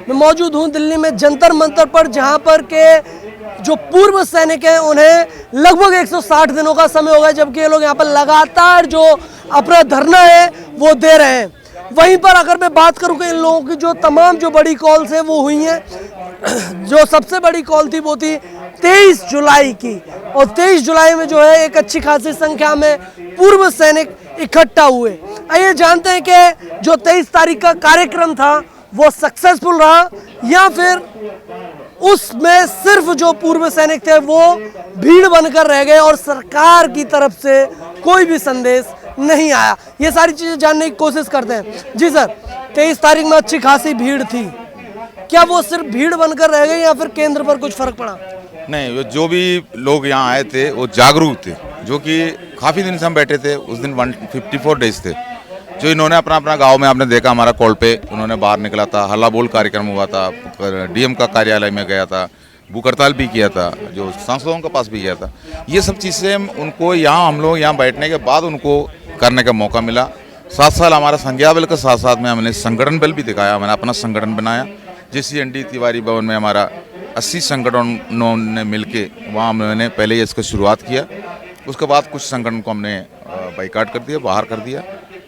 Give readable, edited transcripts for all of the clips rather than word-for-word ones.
मैं मौजूद हूँ दिल्ली में जंतर मंतर पर, जहाँ पर के जो पूर्व सैनिक हैं उन्हें लगभग 160 दिनों का समय हो गया, जबकि ये लोग यहाँ पर लगातार जो अपना धरना है वो दे रहे हैं। वहीं पर अगर मैं बात करूँ कि इन लोगों की जो तमाम जो बड़ी कॉल्स हैं वो हुई हैं, जो सबसे बड़ी कॉल थी वो थी 23 जुलाई की, और 23 जुलाई में जो है एक अच्छी खासी संख्या में पूर्व सैनिक इकट्ठा हुए। आइए जानते हैं कि जो 23 तारीख का कार्यक्रम था वो सक्सेसफुल रहा या फिर उसमें सिर्फ जो पूर्व सैनिक थे वो भीड़ बनकर रह गए और सरकार की तरफ से कोई भी संदेश नहीं आया। ये सारी चीजें जानने की कोशिश करते हैं। जी सर, 23 तारीख में अच्छी खासी भीड़ थी, क्या वो सिर्फ भीड़ बनकर रह गई या फिर केंद्र पर कुछ फर्क पड़ा? नहीं, जो भी लोग यहाँ आए थे वो जागरूक थे, जो कि काफ़ी दिन से हम बैठे थे। उस दिन 154 डेज थे जो इन्होंने अपना अपना गांव में, आपने देखा हमारा कॉल पे उन्होंने बाहर निकला था, हल्ला बोल कार्यक्रम हुआ था, डीएम का कार्यालय में गया था, भूख हड़ताल भी किया था, जो सांसदों के पास भी गया था। ये सब चीज़ें उनको यहाँ, हम लोग यहाँ बैठने के बाद उनको करने का मौका मिला। 7 साल हमारा संज्ञा बल के साथ साथ में हमने संगठन बल भी दिखाया, मैंने अपना संगठन बनाया। JCND तिवारी भवन में हमारा 80 संगठनों ने मिलके वहाँ हमने पहले इसका शुरुआत किया। उसके बाद कुछ संगठन को हमने बाइकाट कर दिया, बाहर कर दिया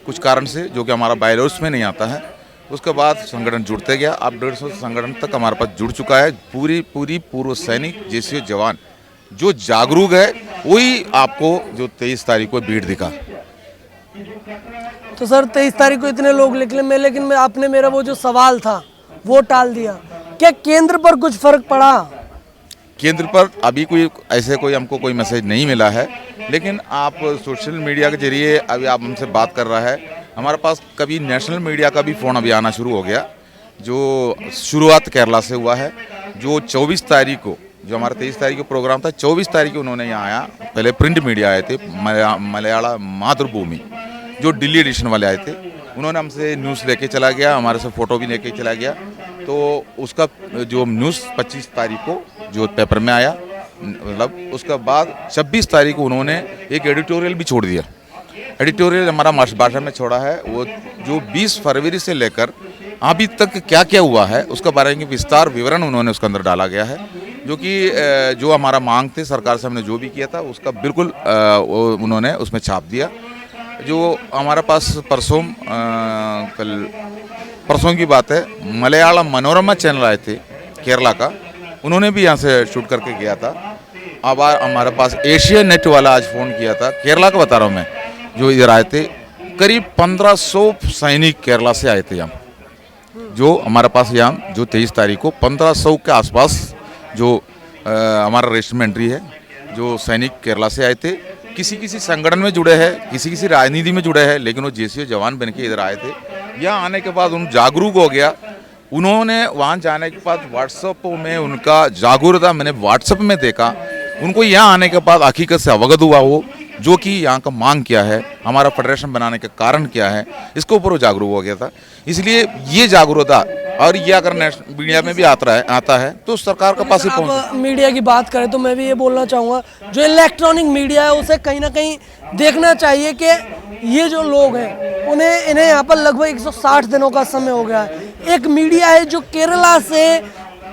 कुछ कारण से, जो कि हमारा बायलॉज में नहीं आता है। उसके बाद संगठन जुड़ते गया, अब 150 संगठन तक हमारे पास जुड़ चुका है। पूरी पूर्व सैनिक JCO जवान जो जागरूक है, वही आपको जो 23 तारीख को भीड़ दिखा। तो सर 23 तारीख को इतने लोग निकले में, लेकिन आपने मेरा वो जो सवाल था वो टाल दिया। क्या केंद्र पर कुछ फर्क पड़ा? केंद्र पर अभी कोई हमको कोई मैसेज नहीं मिला है, लेकिन आप सोशल मीडिया के जरिए अभी आप हमसे बात कर रहा है, हमारे पास कभी नेशनल मीडिया का भी फ़ोन अभी आना शुरू हो गया, जो शुरुआत केरला से हुआ है। जो 24 तारीख को, जो हमारा 23 तारीख को प्रोग्राम था, 24 तारीख को उन्होंने यहाँ आया। पहले प्रिंट मीडिया आए थे, मलयाला मातृभूमि जो दिल्ली एडिशन वाले आए थे, उन्होंने हमसे न्यूज़ लेके चला गया, हमारे से फ़ोटो भी लेके चला गया। तो उसका जो न्यूज़ 25 तारीख को जो पेपर में आया, मतलब उसके बाद 26 तारीख को उन्होंने एक एडिटोरियल भी छोड़ दिया। एडिटोरियल हमारा मातृभाषा में छोड़ा है, वो जो 20 फरवरी से लेकर अभी तक क्या क्या हुआ है उसके बारे में विस्तार विवरण उन्होंने उसके अंदर डाला गया है, जो कि जो हमारा मांग थे सरकार से हमने जो भी किया था उसका बिल्कुल उन्होंने उसमें छाप दिया। जो हमारा पास परसों की बात है, मलयालम मनोरमा चैनल आए थे केरला का, उन्होंने भी यहाँ से शूट करके गया था। अब हमारे पास एशिया नेट वाला आज फ़ोन किया था, केरला का बता रहा हूँ मैं, जो इधर आए थे। करीब 1500 सैनिक केरला से आए थे यहाँ, जो हमारे पास यहाँ जो 23 तारीख को 1500 के आसपास जो हमारा रेजिमेंट्री है, जो सैनिक केरला से आए थे। किसी संगठन में जुड़े हैं, किसी राजनीति में जुड़े हैं, लेकिन वो JCO जवान बन के इधर आए थे। यहाँ आने के बाद उन जागरूक हो गया, उन्होंने वहाँ जाने के बाद व्हाट्सएप में उनका जागरूकता मैंने व्हाट्सएप में देखा। उनको यहाँ आने के बाद हकीकत से अवगत हुआ वो, जो कि यहाँ का मांग क्या है, हमारा फेडरेशन बनाने का कारण क्या है, इसके ऊपर वो जागरूक हो गया था। इसलिए ये जागरूकता, और ये अगर नेशनल मीडिया में भी आता है तो सरकार के पास ही पहुँच। मीडिया की बात करें तो मैं भी ये बोलना चाहूँगा, जो इलेक्ट्रॉनिक मीडिया है उसे कहीं ना कहीं देखना चाहिए कि ये जो लोग हैं इन्हें यहाँ पर लगभग 160 दिनों का समय हो गया है। एक मीडिया है जो केरला से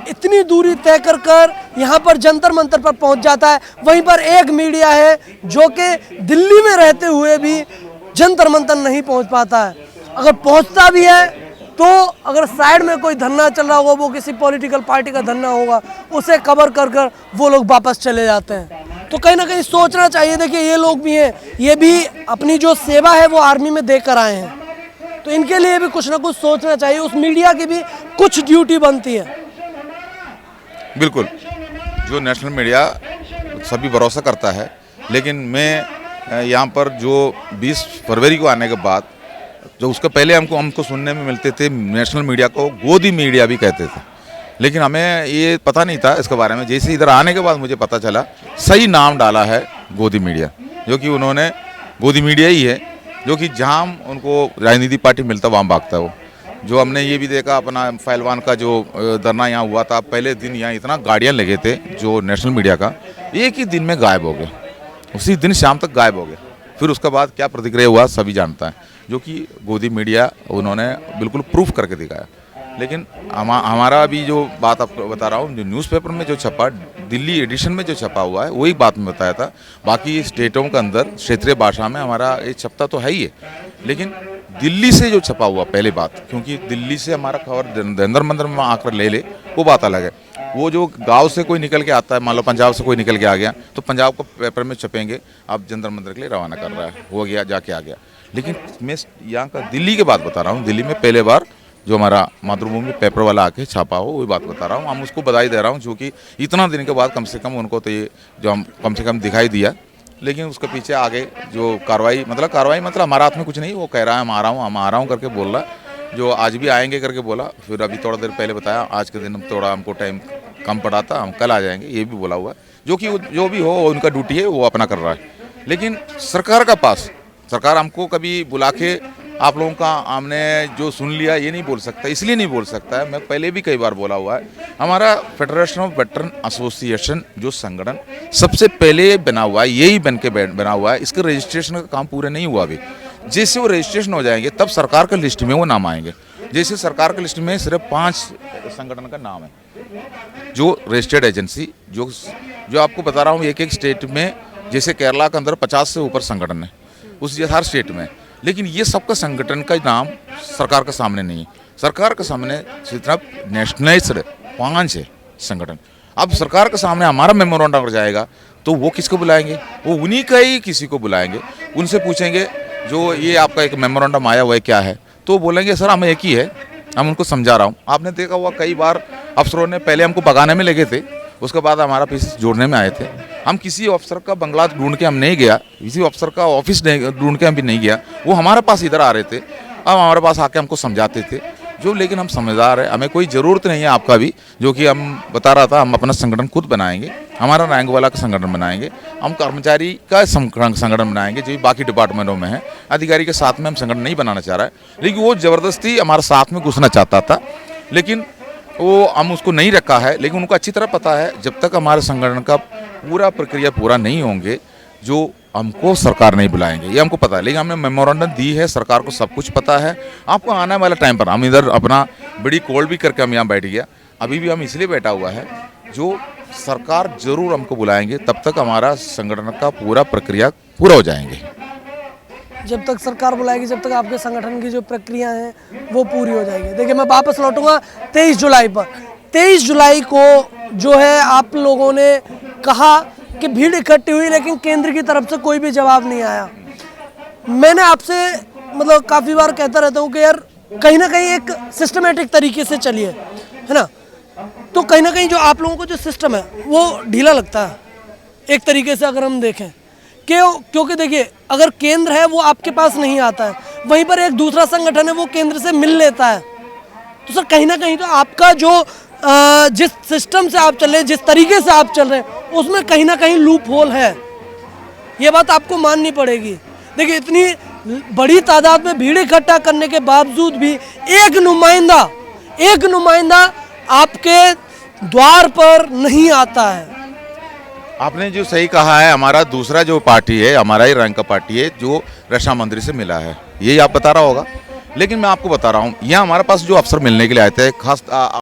इतनी दूरी तय कर यहाँ पर जंतर मंतर पर पहुँच जाता है, वहीं पर एक मीडिया है जो कि दिल्ली में रहते हुए भी जंतर मंतर नहीं पहुँच पाता है। अगर पहुँचता भी है तो अगर साइड में कोई धरना चल रहा होगा, वो किसी पॉलिटिकल पार्टी का धरना होगा, उसे कवर कर वो लोग वापस चले जाते हैं। तो कहीं ना कहीं सोचना चाहिए। देखिए ये लोग भी हैं, ये भी अपनी जो सेवा है वो आर्मी में देकर आए हैं, तो इनके लिए भी कुछ ना कुछ सोचना चाहिए। उस मीडिया की भी कुछ ड्यूटी बनती है। बिल्कुल, जो नेशनल मीडिया सभी भरोसा करता है, लेकिन मैं यहाँ पर जो 20 फरवरी को आने के बाद, जो उसके पहले हमको सुनने में मिलते थे नेशनल मीडिया को गोदी मीडिया भी कहते थे, लेकिन हमें ये पता नहीं था इसके बारे में। जैसे इधर आने के बाद मुझे पता चला, सही नाम डाला है गोदी मीडिया, जो कि उन्होंने गोदी मीडिया ही है, जो कि जहाँ उनको राजनीतिक पार्टी मिलता वहाँ भागता है वो। जो हमने ये भी देखा अपना पहलवान का जो धरना यहाँ हुआ था, पहले दिन यहाँ इतना गाड़ियाँ लगे थे जो नेशनल मीडिया का, एक ही दिन में गायब हो गए, उसी दिन शाम तक गायब हो गए। फिर उसके बाद क्या प्रतिक्रिया हुआ सभी जानता है, जो कि गोदी मीडिया उन्होंने बिल्कुल प्रूफ करके दिखाया। लेकिन हमारा अभी जो बात आपको बता रहा हूँ, जो न्यूज़पेपर में जो छपा, दिल्ली एडिशन में जो छपा हुआ है, वही बात मैं बताया था। बाकी स्टेटों के अंदर क्षेत्रीय भाषा में हमारा ये छपता तो है ही है, लेकिन दिल्ली से जो छपा हुआ पहले बात, क्योंकि दिल्ली से हमारा खबर जंतर मंतर में आकर ले वो बात अलग है। वो जो गांव से कोई निकल के आता है, मान लो पंजाब से कोई निकल के आ गया, तो पंजाब को पेपर में छपेंगे, आप जंतर मंतर के लिए रवाना कर रहा है, हो गया, जाके आ गया। लेकिन मैं यहाँ का दिल्ली की बात बता रहा हूँ, दिल्ली में पहले बार जो हमारा मातृभूमि पेपर वाला आके छापा हो, वही बात बता रहा हूँ। हम उसको बधाई दे रहा हूँ, क्योंकि इतना दिन के बाद कम से कम उनको तो ये जो हम कम से कम दिखाई दिया। लेकिन उसके पीछे आगे जो कार्रवाई मतलब हमारे हाथ में कुछ नहीं, वो कह रहा है हम आ रहा हूँ करके बोल रहा है। जो आज भी आएंगे करके बोला, फिर अभी थोड़ा देर पहले बताया आज के दिन थोड़ा हमको टाइम कम पड़ा था, हम कल आ जाएंगे, ये भी बोला हुआ है। जो कि जो भी हो उनका ड्यूटी है, वो अपना कर रहा है। लेकिन सरकार का पास, सरकार हमको कभी बुला के आप लोगों का हमने जो सुन लिया ये नहीं बोल सकता, इसलिए नहीं बोल सकता है। मैं पहले भी कई बार बोला हुआ है, हमारा फेडरेशन ऑफ वेटरन एसोसिएशन जो संगठन सबसे पहले बना हुआ है, यही बना हुआ है। इसके रजिस्ट्रेशन का काम पूरा नहीं हुआ अभी। जैसे वो रजिस्ट्रेशन हो जाएंगे तब सरकार के लिस्ट में वो नाम आएंगे। जैसे सरकार के लिस्ट में सिर्फ 5 संगठन का नाम है जो रजिस्टर्ड एजेंसी, जो आपको बता रहा हूँ, एक स्टेट में, जैसे केरला के अंदर 50 से ऊपर संगठन है, उस हर स्टेट में। लेकिन ये सबका संगठन का नाम सरकार के सामने नहीं है। सरकार के सामने सिर्फ नेशनलाइज्ड 5 है संगठन। अब सरकार के सामने हमारा मेमोरेंडम अगर जाएगा तो वो किसको बुलाएंगे? वो उन्हीं का ही किसी को बुलाएंगे, उनसे पूछेंगे जो ये आपका एक मेमोरेंडम आया हुआ है क्या है, तो बोलेंगे सर हमें एक ही है, हम उनको समझा रहा हूँ। आपने देखा हुआ कई बार अफसरों ने पहले हमको भगाने में लगे थे, उसके बाद हमारा पीछे जोड़ने में आए थे। हम किसी अफसर का बंगला ढूंढ के हम नहीं गया, किसी अफसर का ऑफिस ढूंढ के हम भी नहीं गया, वो हमारे पास इधर आ रहे थे, अब हमारे पास आके हमको समझाते थे। जो लेकिन हम समझदार है, हमें कोई ज़रूरत नहीं है आपका भी, जो कि हम बता रहा था, हम अपना संगठन खुद बनाएंगे, हमारा रैंक वाला का संगठन बनाएंगे, हम कर्मचारी का संगठन बनाएंगे जो बाकी डिपार्टमेंटों में है। अधिकारी के साथ में हम संगठन नहीं बनाना चाह रहा है, लेकिन वो ज़बरदस्ती हमारे साथ में घुसना चाहता था, लेकिन वो हम उसको नहीं रखा है। लेकिन उनको अच्छी तरह पता है जब तक हमारे संगठन का पूरा प्रक्रिया पूरा नहीं होंगे, जो हमको सरकार नहीं बुलाएंगे, ये हमको पता है। लेकिन हमने मेमोरेंडम दी है, सरकार को सब कुछ पता है। आपको आने वाले टाइम पर हम इधर अपना बड़ी कॉल भी करके हम यहाँ बैठ गया, अभी भी हम इसलिए बैठा हुआ है, जो सरकार जरूर हमको बुलाएंगे, तब तक हमारा संगठन का पूरा प्रक्रिया पूरा हो जाएंगे। जब तक सरकार बुलाएगी, जब तक आपके संगठन की जो प्रक्रिया है वो पूरी हो जाएगी। देखिए मैं वापस लौटूंगा 23 जुलाई पर। 23 जुलाई को जो है आप लोगों ने कहा कि भीड़ इकट्ठी हुई, लेकिन केंद्र की तरफ से कोई भी जवाब नहीं आया। मैंने आपसे मतलब काफ़ी बार कहता रहता हूँ कि यार कहीं ना कहीं एक सिस्टमेटिक तरीके से चलिए, है ना। तो कहीं ना कहीं जो आप लोगों का जो सिस्टम है वो ढीला लगता है एक तरीके से, अगर हम देखें क्योंकि देखिए अगर केंद्र है वो आपके पास नहीं आता है, वहीं पर एक दूसरा संगठन है वो केंद्र से मिल लेता है। तो सर कहीं ना कहीं तो आपका जो जिस सिस्टम से आप चल रहे हैं, जिस तरीके से आप चल रहे हैं, उसमें कहीं ना कहीं लूप होल है, ये बात आपको माननी पड़ेगी। देखिए इतनी बड़ी तादाद में भीड़ इकट्ठा करने के बावजूद भी एक नुमाइंदा आपके द्वार पर नहीं आता है। आपने जो सही कहा है, हमारा दूसरा जो पार्टी है, हमारा ही रैंक का पार्टी है, जो रक्षा मंत्री से मिला है, यही आप बता रहा होगा। लेकिन मैं आपको बता रहा हूँ, यहाँ हमारे पास जो अफसर मिलने के लिए आए थे, खास